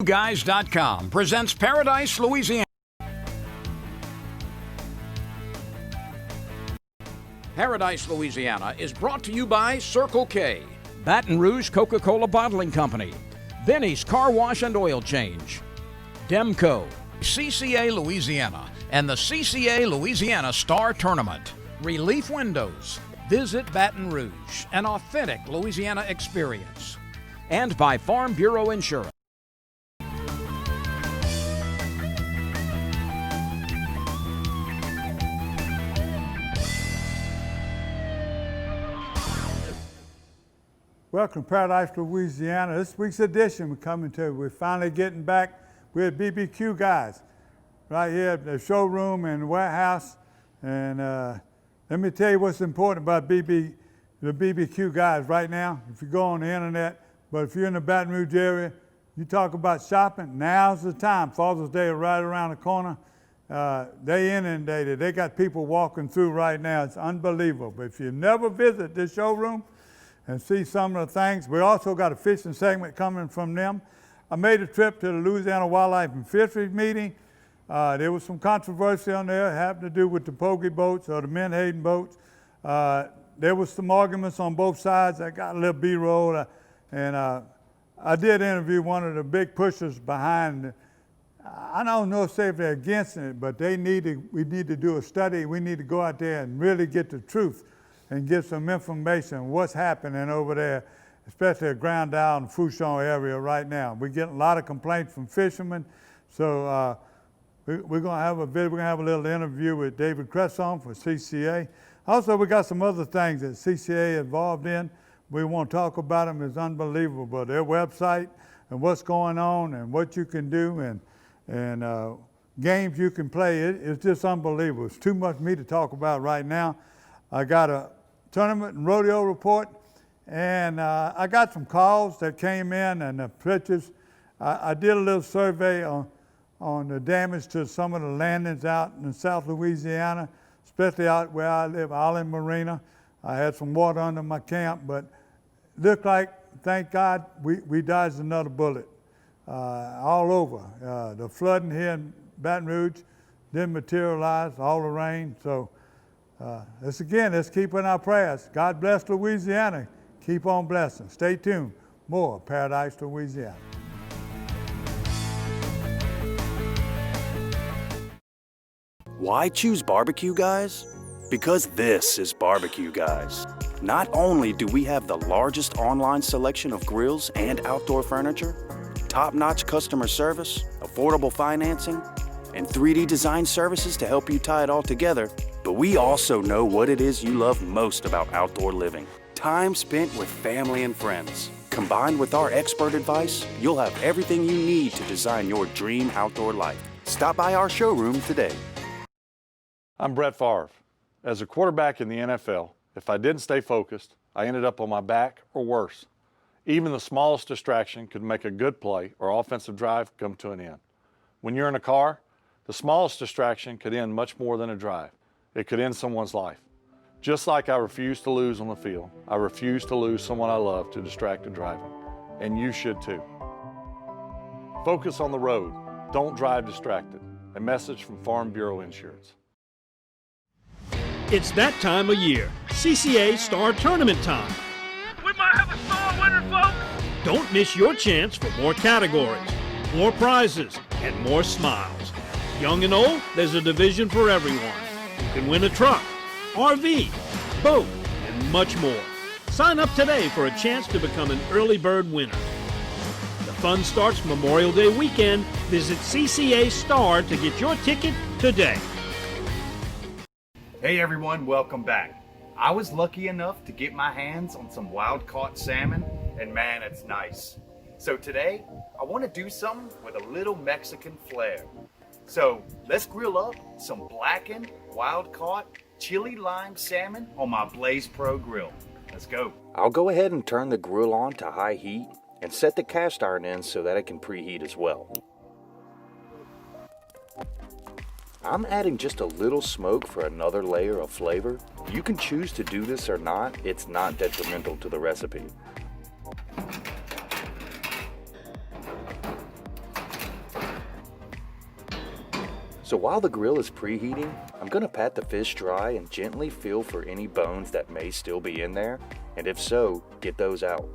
Guys.com presents Paradise, Louisiana. Paradise, Louisiana is brought to you by Circle K, Baton Rouge Coca-Cola Bottling Company, Benny's Car Wash and Oil Change, Demco, CCA Louisiana, and the CCA Louisiana Star Tournament. Relief Windows. Visit Baton Rouge, an authentic Louisiana experience. And by Farm Bureau Insurance. Welcome to Paradise, Louisiana. This week's edition we're coming to. We're finally getting back with BBQ Guys right here at the showroom and warehouse. And let me tell you what's important about the BBQ Guys right now. If you go on the internet, but if you're in the Baton Rouge area, you talk about shopping, now's the time. Father's Day is right around the corner. They inundated. They got people walking through right now. It's unbelievable. But if you never visit this showroom, and see some of the things. We also got a fishing segment coming from them. I made a trip to the Louisiana Wildlife and Fisheries meeting. There was some controversy on there having to do with the pogie boats or the menhaden boats. There was some arguments on both sides. I got a little B-roll, and I did interview one of the big pushers behind it. I don't know if they're against it, but we need to do a study. We need to go out there and really get the truth and get some information on what's happening over there, especially at Grand Isle and Fouchon area right now. We're getting a lot of complaints from fishermen, so we're gonna have a little interview with David Cresson for CCA. Also, we got some other things that CCA involved in. We want to talk about them. It's unbelievable. Their website and what's going on and what you can do and games you can play. It's just unbelievable. It's too much for me to talk about right now. I got a tournament and rodeo report, and I got some calls that came in and the pictures. I did a little survey on the damage to some of the landings out in South Louisiana, especially out where I live, Island Marina. I had some water under my camp, but looked like, thank God, we dodged another bullet all over. The flooding here in Baton Rouge didn't materialize, all the rain, so let's keep in our prayers. God bless Louisiana. Keep on blessing. Stay tuned. More Paradise, Louisiana. Why choose Barbecue Guys? Because this is Barbecue Guys. Not only do we have the largest online selection of grills and outdoor furniture, top-notch customer service, affordable financing, and 3D design services to help you tie it all together, but we also know what it is you love most about outdoor living. Time spent with family and friends. Combined with our expert advice, you'll have everything you need to design your dream outdoor life. Stop by our showroom today. I'm Brett Favre. As a quarterback in the NFL, if I didn't stay focused, I ended up on my back or worse. Even the smallest distraction could make a good play or offensive drive come to an end. When you're in a car, the smallest distraction could end much more than a drive. It could end someone's life. Just like I refuse to lose on the field, I refuse to lose someone I love to distracted driving. And you should too. Focus on the road. Don't drive distracted. A message from Farm Bureau Insurance. It's that time of year, CCA Star Tournament time. We might have a star winner, folks! Don't miss your chance for more categories, more prizes, and more smiles. Young and old, there's a division for everyone. You can win a truck, RV, boat, and much more. Sign up today for a chance to become an early bird winner. The fun starts Memorial Day weekend. Visit CCA Star to get your ticket today. Hey everyone, welcome back. I was lucky enough to get my hands on some wild-caught salmon, and man, it's nice. So today, I want to do something with a little Mexican flair. So let's grill up some blackened, wild-caught, chili lime salmon on my Blaze Pro grill. Let's go. I'll go ahead and turn the grill on to high heat and set the cast iron in so that it can preheat as well. I'm adding just a little smoke for another layer of flavor. You can choose to do this or not. It's not detrimental to the recipe. So while the grill is preheating, I'm gonna pat the fish dry and gently feel for any bones that may still be in there, and if so, get those out.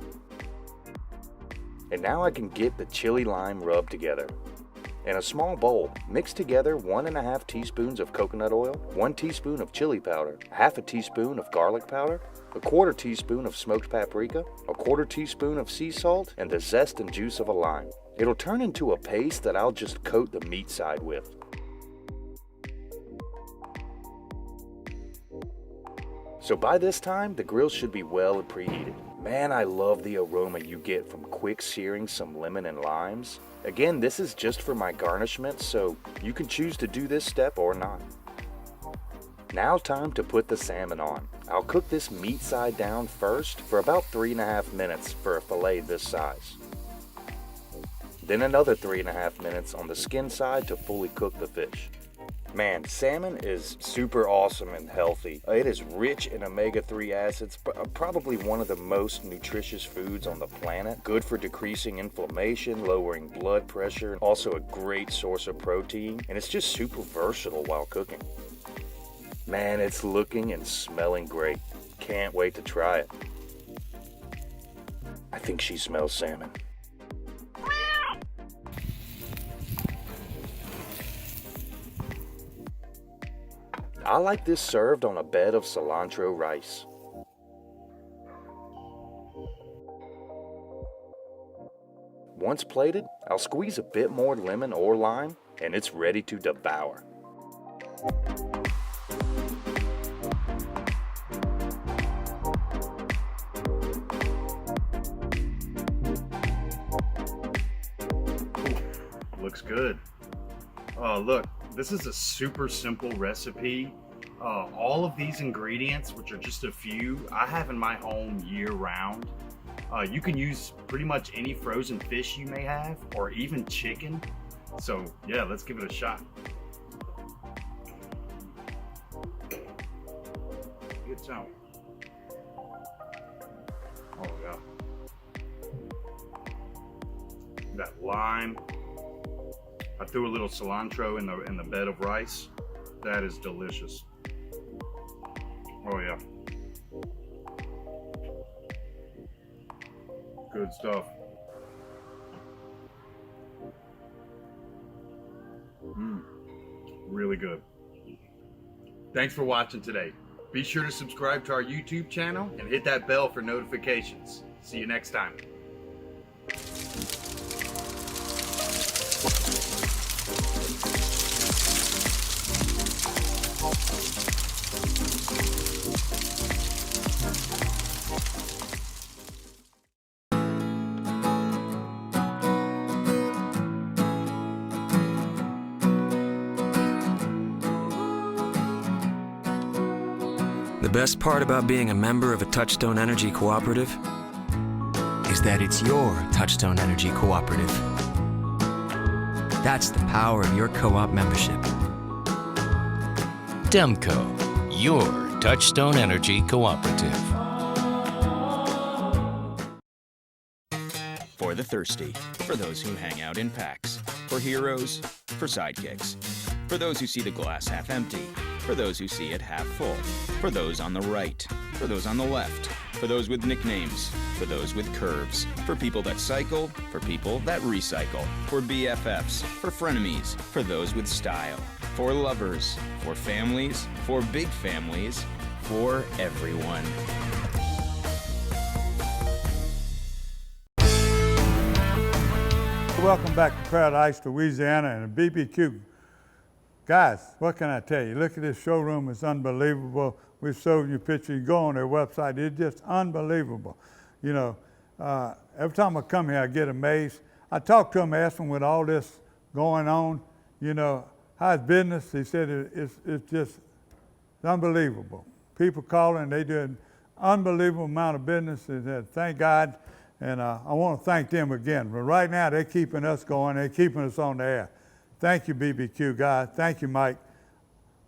And now I can get the chili lime rubbed together. In a small bowl, mix together 1.5 teaspoons of coconut oil, 1 teaspoon of chili powder, half a teaspoon of garlic powder, 1/4 teaspoon of smoked paprika, 1/4 teaspoon of sea salt, and the zest and juice of a lime. It'll turn into a paste that I'll just coat the meat side with. So by this time, the grill should be well preheated. Man, I love the aroma you get from quick searing some lemon and limes. Again, this is just for my garnishment, so you can choose to do this step or not. Now time to put the salmon on. I'll cook this meat side down first for about 3.5 minutes for a fillet this size. Then another 3.5 minutes on the skin side to fully cook the fish. Man, salmon is super awesome and healthy. It is rich in omega-3 acids, probably one of the most nutritious foods on the planet. Good for decreasing inflammation, lowering blood pressure, also a great source of protein, and it's just super versatile while cooking. Man, it's looking and smelling great. Can't wait to try it. I think she smells salmon. I like this served on a bed of cilantro rice. Once plated, I'll squeeze a bit more lemon or lime, and it's ready to devour. Looks good. Oh, look, this is a super simple recipe. All of these ingredients, which are just a few, I have in my home year round. You can use pretty much any frozen fish you may have, or even chicken. So yeah, let's give it a shot. Good sound. Oh yeah. That lime. I threw a little cilantro in the bed of rice. That is delicious. Oh yeah. Good stuff. Really good. Thanks for watching today. Be sure to subscribe to our YouTube channel and hit that bell for notifications. See you next time. The best part about being a member of a Touchstone Energy Cooperative is that it's your Touchstone Energy Cooperative. That's the power of your co-op membership. Demco, your Touchstone Energy Cooperative. For the thirsty, for those who hang out in packs, for heroes, for sidekicks, for those who see the glass half empty, for those who see it half full, for those on the right, for those on the left, for those with nicknames, for those with curves, for people that cycle, for people that recycle, for BFFs, for frenemies, for those with style, for lovers, for families, for big families, for everyone. Welcome back to Paradise, Louisiana, and a BBQ. Guys, what can I tell you? Look at this showroom, it's unbelievable. We showed you a picture, you go on their website, it's just unbelievable. You know, every time I come here, I get amazed. I talked to him, asked him with all this going on, you know, how's business? He said it's just unbelievable. People calling, they do an unbelievable amount of business. He said, thank God. And I want to thank them again. But right now, they're keeping us going. They're keeping us on the air. Thank you, BBQ guys. Thank you, Mike.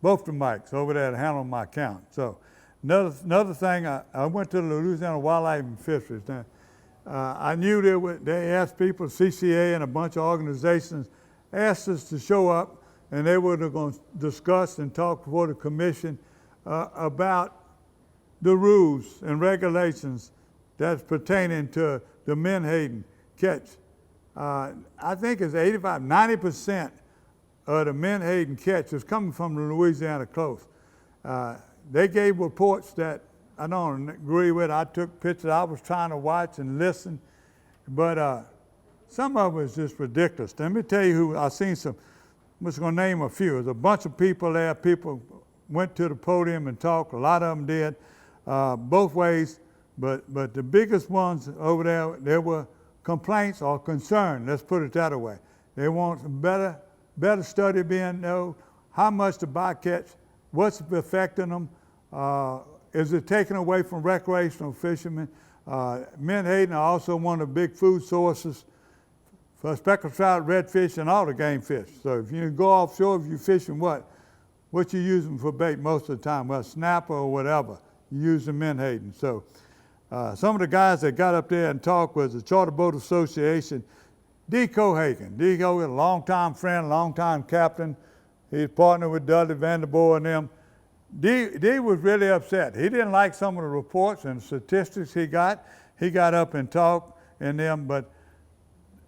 Both the Mikes over there to handle my account. So another thing, I went to the Louisiana Wildlife and Fisheries. Now, I knew they asked people, CCA and a bunch of organizations asked us to show up and they were going to discuss and talk before the commission about the rules and regulations that's pertaining to the menhaden catch. I think it's 90% of the menhaden catch is coming from the Louisiana coast. They gave reports that I don't agree with. I took pictures. I was trying to watch and listen, but some of it is just ridiculous. Let me tell you who I seen some. I'm just going to name a few. There's a bunch of people there. People went to the podium and talked. A lot of them did, both ways. But the biggest ones over there were complaints or concern. Let's put it that way. They want better study being known. How much the bycatch, what's affecting them? Is it taken away from recreational fishermen? Menhaden are also one of the big food sources for speckled trout, redfish, and all the game fish. So if you go offshore, if you're fishing what you using for bait most of the time? Well, snapper or whatever, you use the menhaden. So some of the guys that got up there and talked was the Charter Boat Association, D. Cohagen. D. Cohagen, a longtime friend, longtime captain. He's partnered with Dudley Vanderboer and them. D was really upset. He didn't like some of the reports and statistics he got. He got up and talked in them, but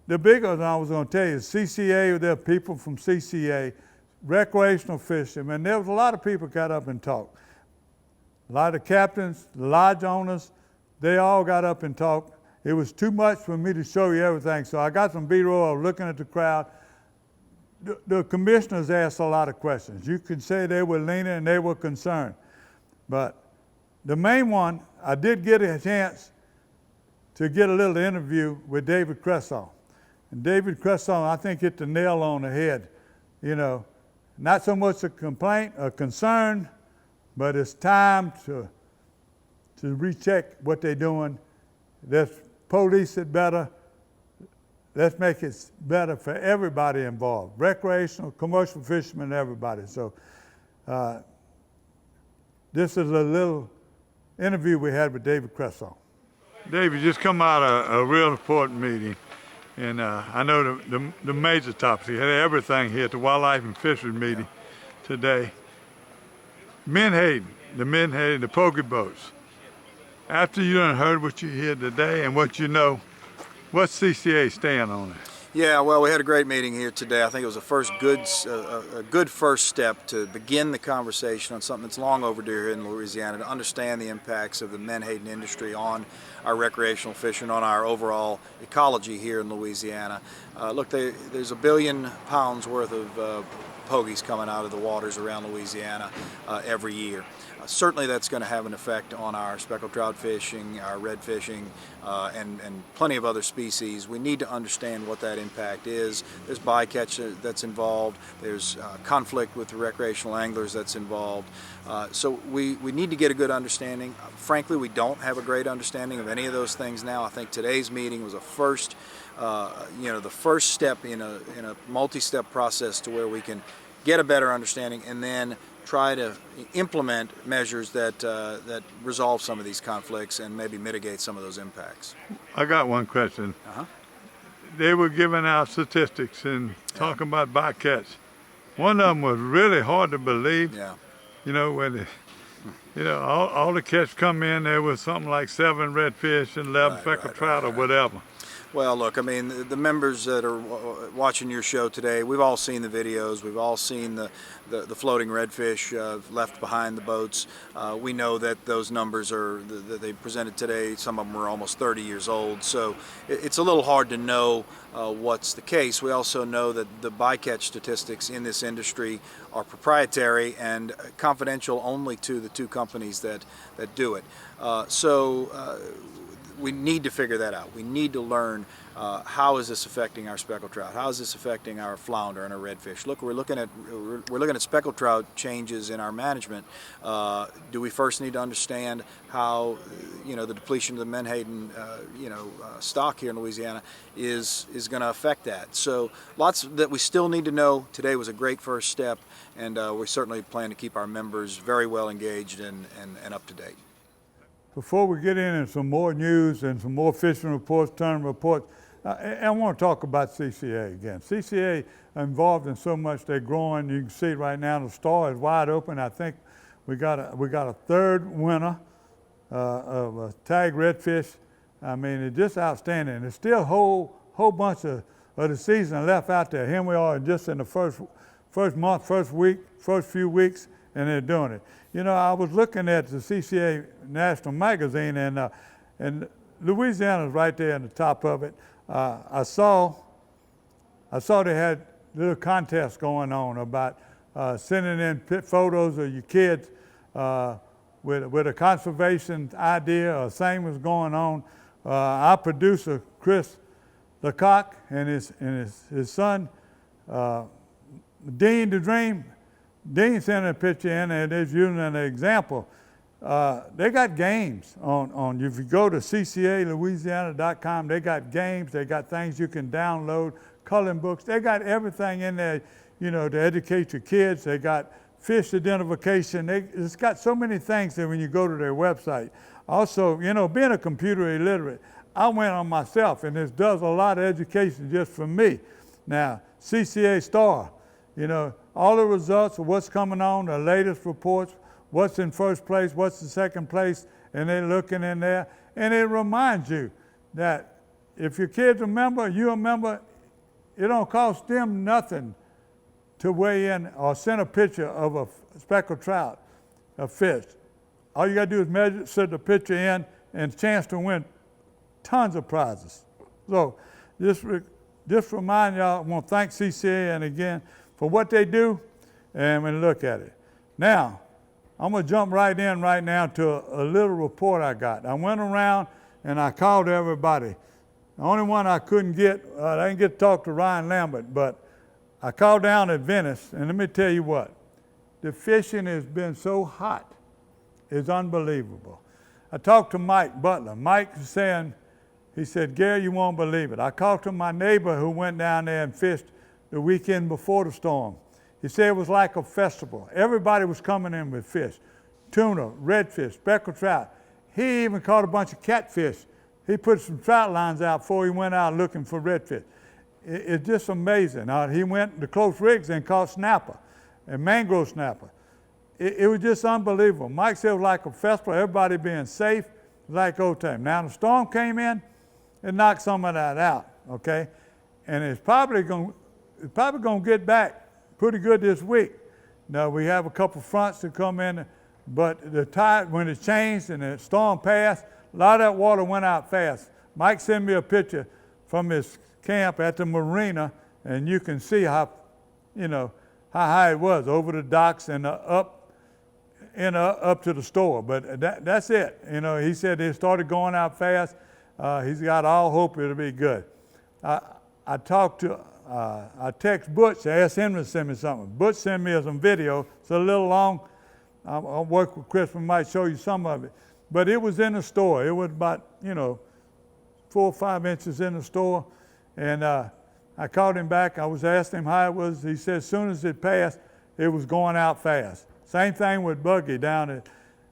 the bigger one I was going to tell you is CCA. There are people from CCA, recreational fishermen. There was a lot of people got up and talked. A lot of captains, the lodge owners, they all got up and talked. It was too much for me to show you everything, so I got some B-roll. I was looking at the crowd. The commissioners asked a lot of questions. You could say they were leaning and they were concerned. But the main one, I did get a chance to get a little interview with David Cresson. And David Cresson, I think, hit the nail on the head. You know, not so much a complaint, a concern, but it's time to recheck what they're doing. Let's police it better. Let's make it better for everybody involved, recreational, commercial fishermen, everybody. So this is a little interview we had with David Cresson. David, just come out of a real important meeting, and I know the major topics. He had everything here at the Wildlife and Fisheries meeting today. Menhaden, the pogie boats. After you done heard what you hear today and what you know, what's CCA stand on it? Yeah, well, we had a great meeting here today. I think it was a good first step to begin the conversation on something that's long overdue here in Louisiana, to understand the impacts of the menhaden industry on our recreational fishing, on our overall ecology here in Louisiana. Look, there's 1 billion pounds worth of pogies coming out of the waters around Louisiana every year. Certainly that's going to have an effect on our speckled trout fishing, our red fishing, and plenty of other species. We need to understand what that impact is. There's bycatch that's involved. There's conflict with the recreational anglers that's involved. So we need to get a good understanding. Frankly, we don't have a great understanding of any of those things now. I think today's meeting was a first, the first step in a multi-step process to where we can get a better understanding and then try to implement measures that resolve some of these conflicts and maybe mitigate some of those impacts. I got one question. They were giving out statistics and talking about bycatch. One of them was really hard to believe. Yeah. You know, when all the catch come in, there was something like 7 redfish and 11 speckled trout or whatever. Well, look, I mean, the members that are watching your show today, we've all seen the videos. We've all seen the floating redfish left behind the boats. We know that those numbers that they presented today, some of them were almost 30 years old. So it's a little hard to know what's the case. We also know that the bycatch statistics in this industry are proprietary and confidential only to the 2 companies that do it. We need to figure that out. We need to learn how is this affecting our speckled trout? How is this affecting our flounder and our redfish? Look, we're looking at speckled trout changes in our management. Do we first need to understand how the depletion of the menhaden stock here in Louisiana is going to affect that? So lots that we still need to know. Today was a great first step, and we certainly plan to keep our members very well engaged and up to date. Before we get into some more news and some more fishing reports, tournament reports, I want to talk about CCA again. CCA involved in so much. They're growing. You can see right now the store is wide open. I think we got a third winner of a tag redfish. I mean, it's just outstanding. There's still a whole bunch of the season left out there. Here we are just in the first month, first week, first few weeks, and they're doing it. You know, I was looking at the CCA National Magazine, and Louisiana's right there in the top of it. I saw they had little contests going on about sending in photos of your kids with a conservation idea or thing was going on. Our producer, Chris Lecoq, and his son, Dean the Dream. Dean sent a picture in, and they're using an example. They got games on if you go to ccalouisiana.com, they got games, they got things you can download, coloring books. They got everything in there, you know, to educate your kids. They got fish identification. It's got so many things that when you go to their website. Also, you know, being a computer illiterate, I went on myself, and this does a lot of education just for me. Now, CCA Star, you know, all the results of what's coming on, the latest reports, what's in first place, what's in second place, and they're looking in there. And it reminds you that if your kid's a member, you're a member, it don't cost them nothing to weigh in or send a picture of a speckled trout, a fish. All you gotta do is measure, set the picture in, and a chance to win tons of prizes. So just remind y'all, I want to thank CCA and again for what they do, and we look at it. Now, I'm gonna jump right in right now to a little report I got. I went around and I called everybody. The only one I couldn't get, I didn't get to talk to Ryan Lambert, but I called down at Venice, and let me tell you what, the fishing has been so hot, it's unbelievable. I talked to Mike Butler. Mike was saying, he said, Gary, you won't believe it. I talked to my neighbor who went down there and fished the weekend before the storm. He said it was like a festival. Everybody was coming in with fish, tuna, redfish, speckled trout. He even caught a bunch of catfish. He put some trout lines out before he went out looking for redfish. It's just amazing. He went to close rigs and caught snapper and mangrove snapper. It was just unbelievable. Mike said it was like a festival, everybody being safe, like old time. Now the storm came in, it knocked some of that out, okay? And it's probably going to get back pretty good this week. Now we have a couple fronts that come in, but the tide, when it changed and the storm passed, a lot of that water went out fast. Mike sent me a picture from his camp at the marina, and you can see how, you know, how high it was over the docks and up to the store. But that's it. You know, he said it started going out fast. He's got all hope it'll be good. I text Butch, I asked him to send me something. Butch sent me some video. It's a little long. I'll work with Chris, we might show you some of it. But it was in the store. It was about, you know, 4 or 5 inches in the store. And I called him back. I was asking him how it was. He said as soon as it passed, it was going out fast. Same thing with Buggy down at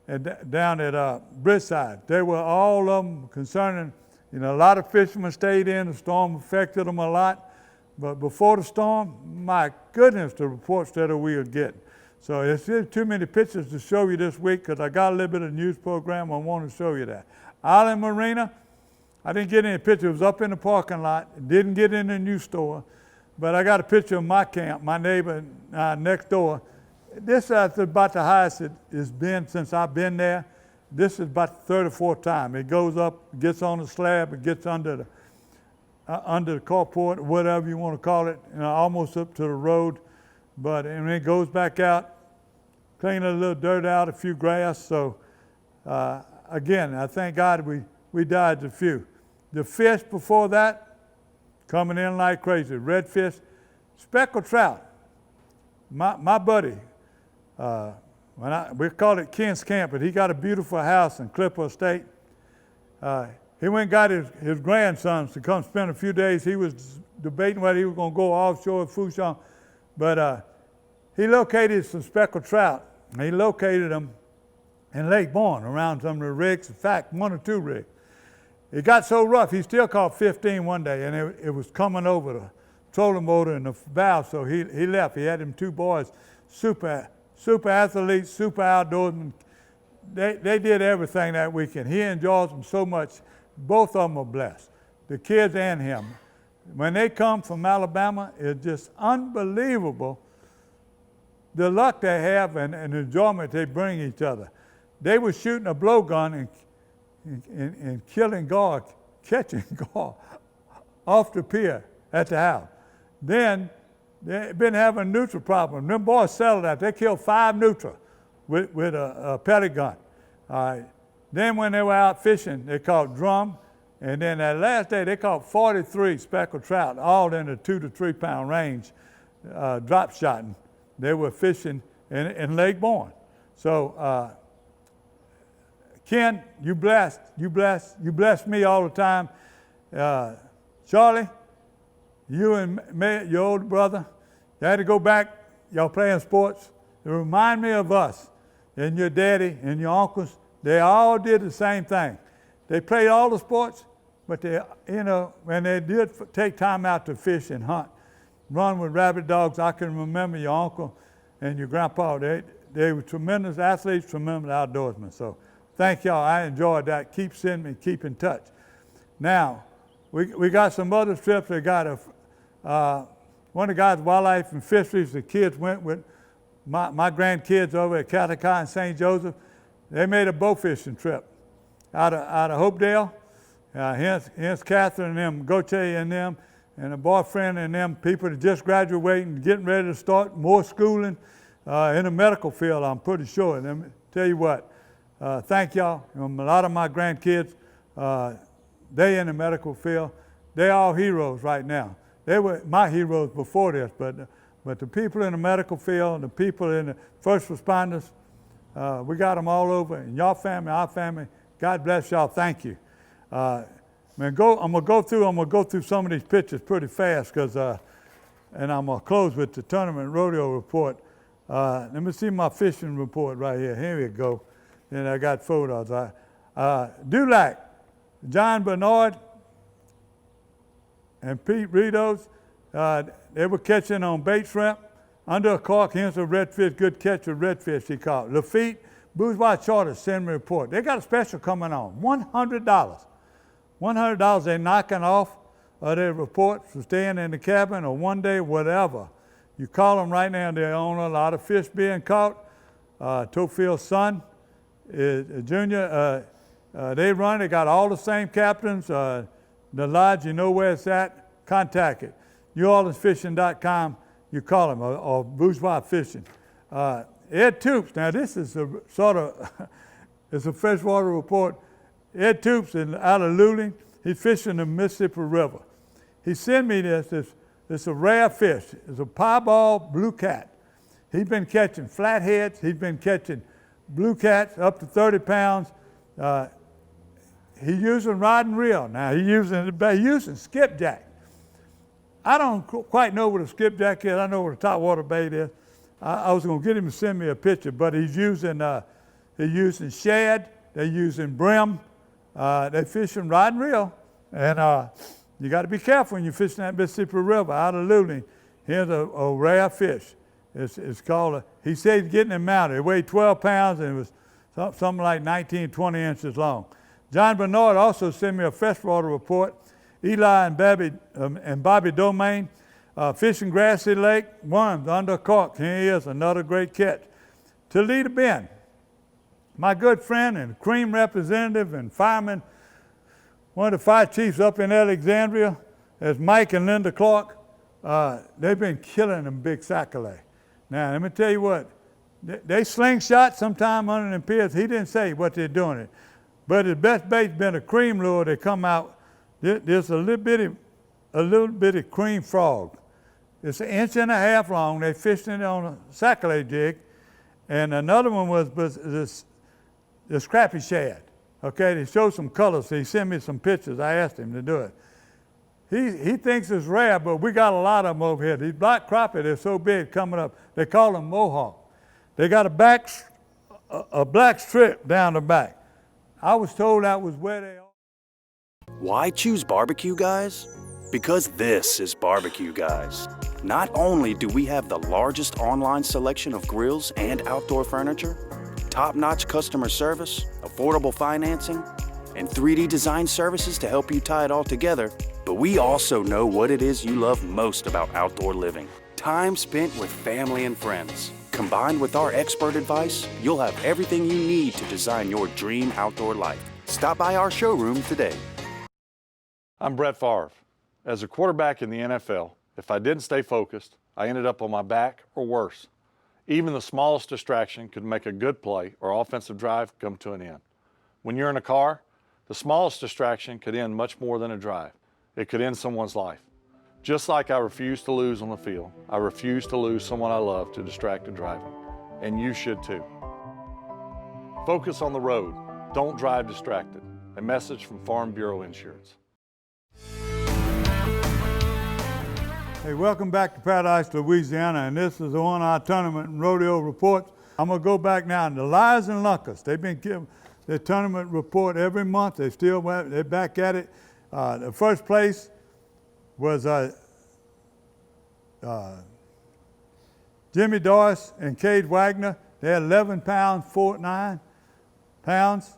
Bridgeside. They were all of them concerning, you know, a lot of fishermen stayed in. The storm affected them a lot. But before the storm, my goodness, the reports that we were getting. So it's too many pictures to show you this week because I got a little bit of news program. I want to show you that. Island Marina, I didn't get any pictures. It was up in the parking lot. Didn't get in the new store. But I got a picture of my camp, my neighbor next door. This is about the highest it has been since I've been there. This is about the third or fourth time. It goes up, gets on the slab, it gets under the carport, whatever you want to call it, you know, almost up to the road. But and it goes back out, clean a little dirt out, a few grass. So again, I thank God we dodged a few. The fish before that, coming in like crazy. Redfish, speckled trout. My buddy, we call it Ken's Camp, but he got a beautiful house in Clipper Estate. He went and got his grandsons to come spend a few days. He was debating whether he was going to go offshore to Fushon, but he located some speckled trout. He located them in Lake Bourne around some of the rigs, in fact, 1 or 2 rigs. it got so rough, he still caught 15 one day, and it was coming over the trolling motor and the valve, so he left. He had them two boys, super athletes, super outdoorsmen. They did everything that weekend. He enjoys them so much. Both of them are blessed, the kids and him. When they come from Alabama, it's just unbelievable the luck they have and the enjoyment they bring each other. They were shooting a blowgun and killing Gar, catching Gar off the pier at the house. Then they've been having a neutral problem. Them boys settled that. They killed 5 neutral with a pellet gun. All right. Then when they were out fishing, they caught drum. And then that last day, they caught 43 speckled trout, all in the 2 to 3 pound range, drop shotting. They were fishing in Lake Bourne. So, Ken, you blessed me all the time. Charlie, you and your older brother, you had to go back, y'all playing sports. It remind me of us and your daddy and your uncles. They all did the same thing. They played all the sports, but they, when they did take time out to fish and hunt, run with rabbit dogs, I can remember your uncle and your grandpa. They were tremendous athletes, tremendous outdoorsmen. So thank y'all. I enjoyed that. Keep sending me, keep in touch. Now, we got some other trips. They got one of the guys, Wildlife and Fisheries, the kids went with my grandkids over at Catacai and St. Joseph. They made a bow fishing trip out of Hopedale. Here's Catherine and them, Goche and them, and a boyfriend and them, people that just graduating, getting ready to start more schooling in the medical field, I'm pretty sure. And let me tell you what, thank y'all. A lot of my grandkids, they in the medical field. They all heroes right now. They were my heroes before this, but the people in the medical field, the people in the first responders, we got them all over. And y'all family, our family, God bless y'all. Thank you. I'm gonna go through some of these pictures pretty fast, and I'm gonna close with the tournament rodeo report. Let me see my fishing report right here. Here we go. And I got photos. Dulac, John Bernard, and Pete Ritos, they were catching on bait shrimp under a cork. Here's a redfish, good catch of redfish he caught. Lafitte, Bourgeois Charter, send me a report. They got a special coming on, $100. $100 they're knocking off their report for staying in the cabin or one day, whatever. You call them right now, they own a lot of fish being caught. Tofield's son is a junior. They run, they got all the same captains. The lodge, you know where it's at, contact it. NewOrleansFishing.com, you call them, or Bourgeois Fishing. Ed Toops, now this is a sort of, it's a freshwater report. Ed Toops out of Luling, he's fishing the Mississippi River. He sent me this. It's a rare fish. It's a piebald blue cat. He's been catching flatheads. He's been catching blue cats up to 30 pounds. He's using rod and reel. Now he's using skipjack. I don't quite know what a skipjack is. I know what a topwater bait is. I was going to get him to send me a picture, but he's using shad. They're using brim. They're fishing rod and reel. And you got to be careful when you're fishing that Mississippi River out of Luling. Here's a rare fish. It's called he said he's getting him mounted. It weighed 12 pounds and it was something like 19, 20 inches long. John Bernard also sent me a freshwater report. Eli and Bobby Domain, fishing Grassy Lake, worms under a cork. Here he is, another great catch. Toledo Bend, my good friend and cream representative and fireman, one of the fire chiefs up in Alexandria, is Mike and Linda Clark. They've been killing them big sac-a-lait. Now, let me tell you what, they slingshot sometime under them piers. He didn't say what they're doing it. But his best bait's been a cream lure. They come out, there's a little bitty cream frog. It's 1.5 inches long. They fished it on a sac-a-lait jig. And another one was this crappie shad. Okay, they showed some colors. So he sent me some pictures. I asked him to do it. He thinks it's rare, but we got a lot of them over here. These black crappie, they're so big coming up. They call them mohawk. They got a black strip down the back. I was told that was where they are. Why choose Barbecue Guys? Because this is Barbecue Guys. Not only do we have the largest online selection of grills and outdoor furniture, top-notch customer service, affordable financing, and 3D design services to help you tie it all together, but we also know what it is you love most about outdoor living. Time spent with family and friends. Combined with our expert advice, you'll have everything you need to design your dream outdoor life. Stop by our showroom today. I'm Brett Favre. As a quarterback in the NFL, if I didn't stay focused, I ended up on my back or worse. Even the smallest distraction could make a good play or offensive drive come to an end. When you're in a car, the smallest distraction could end much more than a drive. It could end someone's life. Just like I refuse to lose on the field, I refuse to lose someone I love to distracted driving. And you should too. Focus on the road. Don't drive distracted. A message from Farm Bureau Insurance. Hey, welcome back to Paradise, Louisiana, and this is on our tournament and rodeo reports. I'm gonna go back now to Lies and Lunkers. They've been giving their tournament report every month. They're back at it. The first place was Jimmy Doris and Cade Wagner. They had 11 pounds, 49 pounds.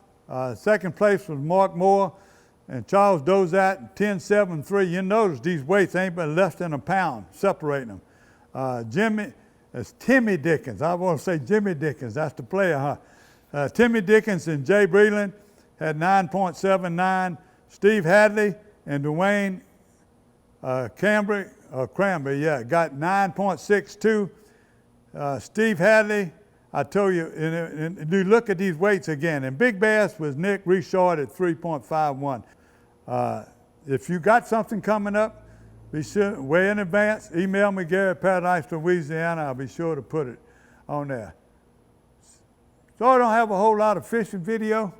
Second place was Mark Moore and Charles Dozat, 10.73. You notice these weights ain't but less than a pound separating them. Timmy Dickens. I want to say Jimmy Dickens. That's the player, huh? Timmy Dickens and Jay Breland had 9.79. Steve Hadley and Dwayne Cranberry, got 9.62. Steve Hadley, I told you, and you look at these weights again. And Big Bass was Nick Richard at 3.51. If you got something coming up, be sure, way in advance, email me, Gary at Paradise, Louisiana. I'll be sure to put it on there. So I don't have a whole lot of fishing video,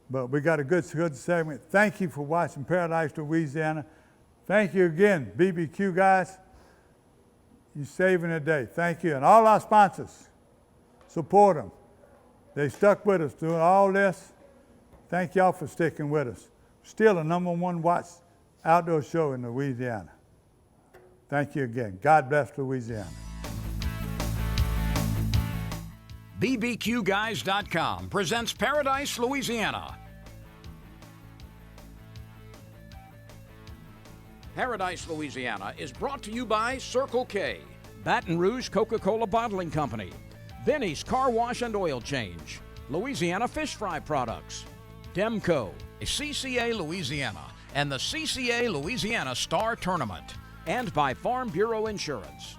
but we got a good segment. Thank you for watching Paradise, Louisiana. Thank you again, BBQ guys. You're saving the day. Thank you. And all our sponsors, support them. They stuck with us through all this. Thank y'all for sticking with us. Still a #1 watched outdoor show in Louisiana. Thank you again. God bless Louisiana. BBQGuys.com presents Paradise, Louisiana. Paradise, Louisiana is brought to you by Circle K, Baton Rouge Coca-Cola Bottling Company, Benny's Car Wash and Oil Change, Louisiana Fish Fry Products, Demco, CCA Louisiana, and the CCA Louisiana Star Tournament, and by Farm Bureau Insurance.